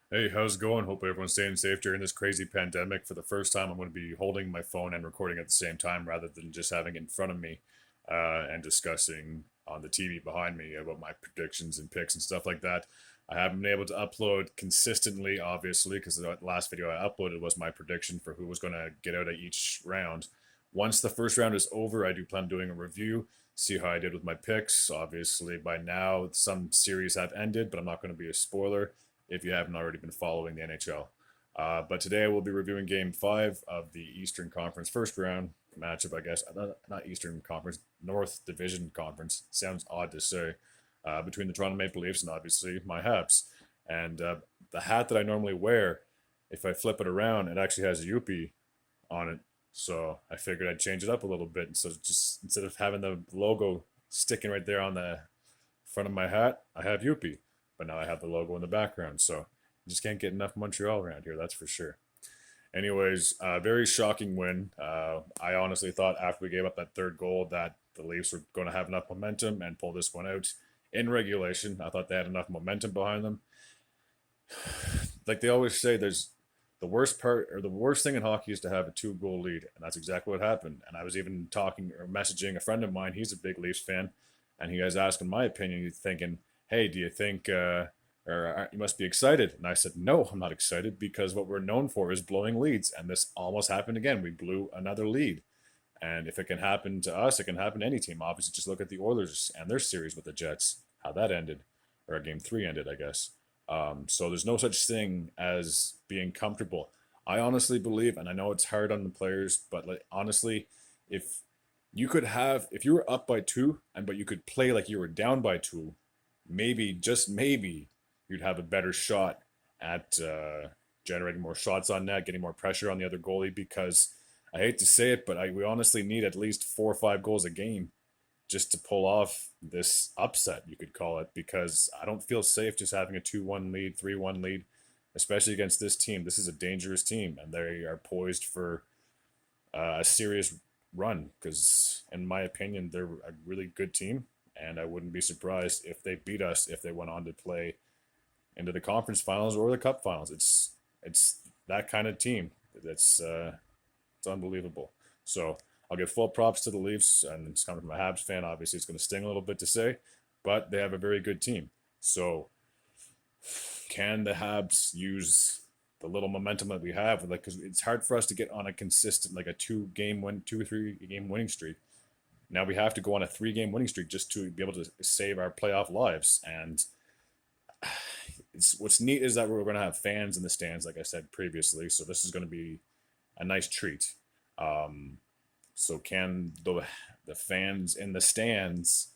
Hey, how's it going? Hope everyone's staying safe during this crazy pandemic. For the first time, I'm going to be holding my phone and recording at the same time rather than just having it in front of me and discussing on the TV behind me about my predictions and picks and stuff like that. I haven't been able to upload consistently, obviously, because the last video I uploaded was my prediction for who was going to get out of each round. Once the first round is over, I do plan on doing a review, see how I did with my picks. Obviously, by now, some series have ended, but I'm not going to be a spoiler if you haven't already been following the NHL. But today we'll be reviewing Game 5 of the Eastern Conference first round matchup, I guess. Not Eastern Conference, North Division Conference. Sounds odd to say. Between the Toronto Maple Leafs and obviously my Habs. And the hat that I normally wear, if I flip it around, it actually has Yuppie on it. So I figured I'd change it up a little bit. So just instead of having the logo sticking right there on the front of my hat, I have Yuppie, but now I have the logo in the background. So you just can't get enough Montreal around here, that's for sure. Anyways, very shocking win. I honestly thought after we gave up that third goal that the Leafs were going to have enough momentum and pull this one out in regulation. I thought they had enough momentum behind them. Like they always say, there's the worst part or the worst thing in hockey is to have a two-goal lead, and that's exactly what happened. And I was even talking or messaging a friend of mine. He's a big Leafs fan, and he was asking my opinion. He's thinking, "Hey, do you think?" Or you must be excited. And I said, no, I'm not excited because what we're known for is blowing leads. And this almost happened again. We blew another lead. And if it can happen to us, it can happen to any team. Obviously, just look at the Oilers and their series with the Jets, how that ended, or game three ended, I guess. So there's no such thing as being comfortable. I honestly believe, and I know it's hard on the players, but like honestly, if if you were up by two, and but you could play like you were down by two, maybe just maybe you'd have a better shot at generating more shots on net, getting more pressure on the other goalie. Because I hate to say it, but we honestly need at least 4 or 5 goals a game just to pull off this upset, you could call it. Because I don't feel safe just having a 2-1 lead, 3-1 lead, especially against this team. This is a dangerous team, and they are poised for a serious run. Because, in my opinion, they're a really good team, and I wouldn't be surprised if they beat us if they went on to play into the conference finals or the cup finals. It's that kind of team. It's unbelievable. So I'll give full props to the Leafs, and it's coming from a Habs fan. Obviously, it's going to sting a little bit to say, but they have a very good team. So can the Habs use the little momentum that we have? Like, because it's hard for us to get on a consistent, like a 2 or 3 game winning streak. Now we have to go on a 3 game winning streak just to be able to save our playoff lives. And what's neat is that we're going to have fans in the stands, like I said previously. So this is going to be a nice treat. Um, so can the fans in the stands?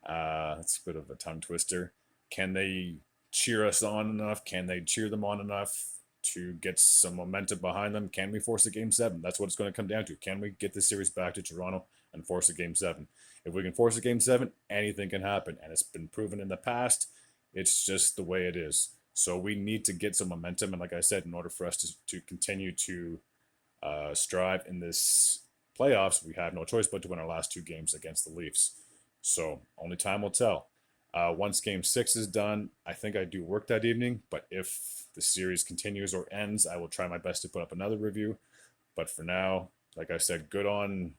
That's a bit of a tongue twister. Can they cheer us on enough? Can they cheer them on enough to get some momentum behind them? Can we force a game seven? That's what it's going to come down to. Can we get this series back to Toronto and force a game seven? If we can force a game seven, anything can happen, and it's been proven in the past. It's just the way it is. So we need to get some momentum, and like I said, in order for us to continue to strive in this playoffs, we have no choice but to win our last 2 games against the Leafs. So only time will tell. Once game 6 is done, I think I do work that evening, but if the series continues or ends, I will try my best to put up another review. But for now, like I said, good on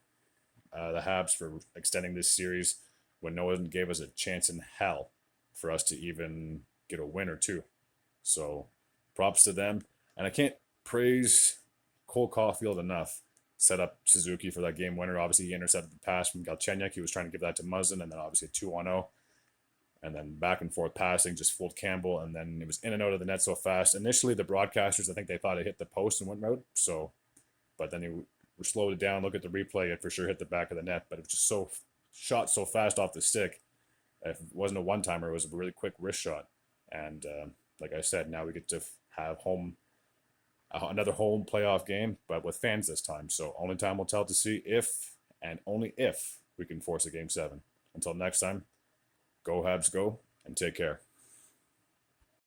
the Habs for extending this series when no one gave us a chance in hell for us to even get a win or two. So props to them. And I can't praise Cole Caulfield enough. Set up Suzuki for that game winner. Obviously, he intercepted the pass from Galchenyuk. He was trying to give that to Muzzin, and then obviously a 2-on-0. And then back and forth passing, just fooled Campbell, and then it was in and out of the net so fast. Initially, the broadcasters, I think they thought it hit the post and went out. So, but then he slowed it down. Look at the replay; it for sure hit the back of the net, but it was just so shot so fast off the stick. If it wasn't a one timer, it was a really quick wrist shot. And like I said, now we get to have another home playoff game, but with fans this time. So only time will tell to see if and only if we can force a game seven. Until next time, go Habs, go, and take care.